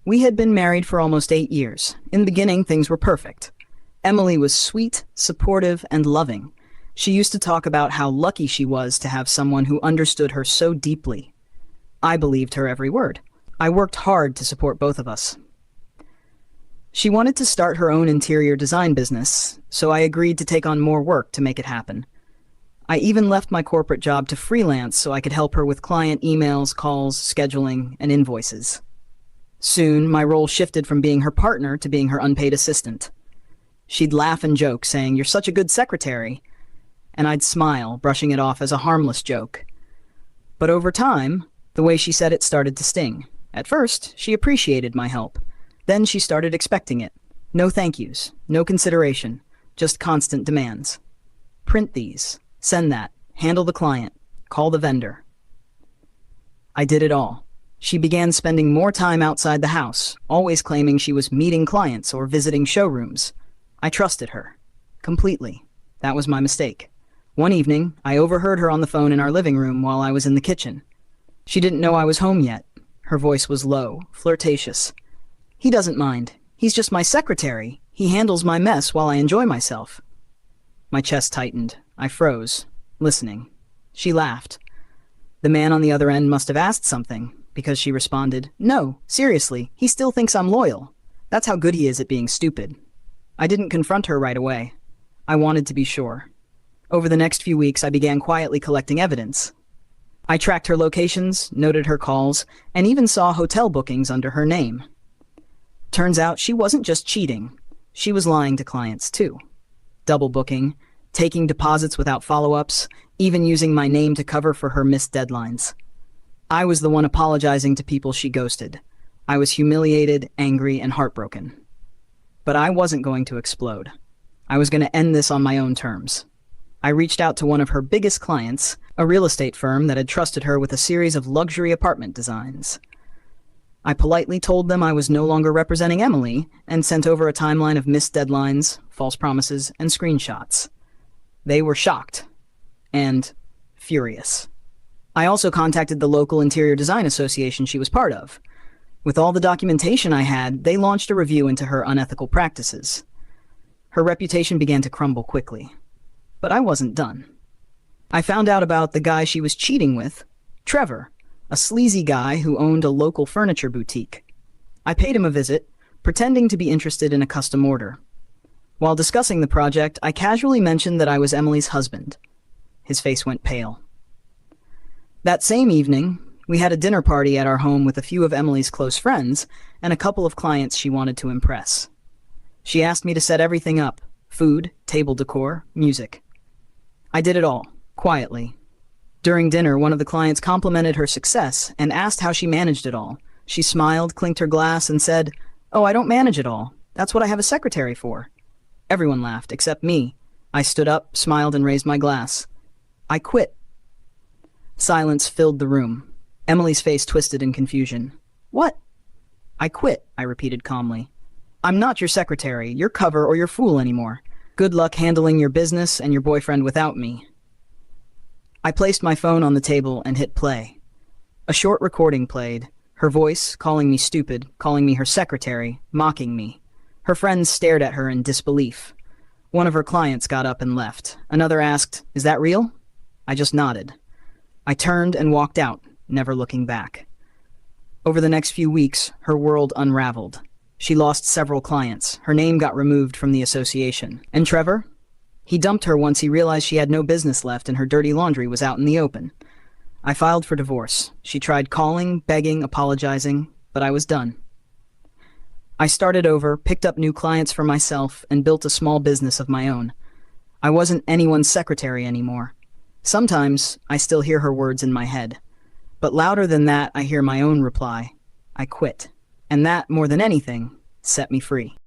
We had been married for almost 8 years. In the beginning, things were perfect. Emily was sweet, supportive, and loving. She used to talk about how lucky she was to have someone who understood her so deeply. I believed her every word. I worked hard to support both of us. She wanted to start her own interior design business, so I agreed to take on more work to make it happen. I even left my corporate job to freelance so I could help her with client emails, calls, scheduling, and invoices. Soon, my role shifted from being her partner to being her unpaid assistant. She'd laugh and joke, saying, "You're such a good secretary," and I'd smile, brushing it off as a harmless joke. But over time, the way she said it started to sting. At first, she appreciated my help. Then she started expecting it. No thank yous, no consideration, just constant demands. Print these, send that, handle the client, call the vendor. I did it all. She began spending more time outside the house, always claiming she was meeting clients or visiting showrooms. I trusted her. Completely. That was my mistake. One evening, I overheard her on the phone in our living room while I was in the kitchen. She didn't know I was home yet. Her voice was low, flirtatious. "He doesn't mind. He's just my secretary. He handles my mess while I enjoy myself." My chest tightened. I froze, listening. She laughed. The man on the other end must have asked something, because she responded, "No, seriously, he still thinks I'm loyal. That's how good he is at being stupid." I didn't confront her right away. I wanted to be sure. Over the next few weeks, I began quietly collecting evidence. I tracked her locations, noted her calls, and even saw hotel bookings under her name. Turns out she wasn't just cheating. She was lying to clients too. Double booking, taking deposits without follow-ups, even using my name to cover for her missed deadlines. I was the one apologizing to people she ghosted. I was humiliated, angry, and heartbroken. But I wasn't going to explode. I was going to end this on my own terms. I reached out to one of her biggest clients, a real estate firm that had trusted her with a series of luxury apartment designs. I politely told them I was no longer representing Emily and sent over a timeline of missed deadlines, false promises, and screenshots. They were shocked and furious. I also contacted the local interior design association she was part of. With all the documentation I had, they launched a review into her unethical practices. Her reputation began to crumble quickly. But I wasn't done. I found out about the guy she was cheating with, Trevor, a sleazy guy who owned a local furniture boutique. I paid him a visit, pretending to be interested in a custom order. While discussing the project, I casually mentioned that I was Emily's husband. His face went pale. That same evening, we had a dinner party at our home with a few of Emily's close friends and a couple of clients she wanted to impress. She asked me to set everything up: food, table decor, music. I did it all, quietly. During dinner, one of the clients complimented her success and asked how she managed it all. She smiled, clinked her glass, and said, "Oh, I don't manage it all. That's what I have a secretary for." Everyone laughed, except me. I stood up, smiled, and raised my glass. I quit. Silence filled the room. Emily's face twisted in confusion. "What?" "I quit," I repeated calmly. "I'm not your secretary, your cover, or your fool anymore. Good luck handling your business and your boyfriend without me." I placed my phone on the table and hit play. A short recording played, her voice calling me stupid, calling me her secretary, mocking me. Her friends stared at her in disbelief. One of her clients got up and left. Another asked, "Is that real?" I just nodded. I turned and walked out, never looking back. Over the next few weeks, her world unraveled. She lost several clients. Her name got removed from the association. And Trevor? He dumped her once he realized she had no business left and her dirty laundry was out in the open. I filed for divorce. She tried calling, begging, apologizing, but I was done. I started over, picked up new clients for myself, and built a small business of my own. I wasn't anyone's secretary anymore. Sometimes I still hear her words in my head. But louder than that, I hear my own reply. I quit. And that, more than anything, set me free.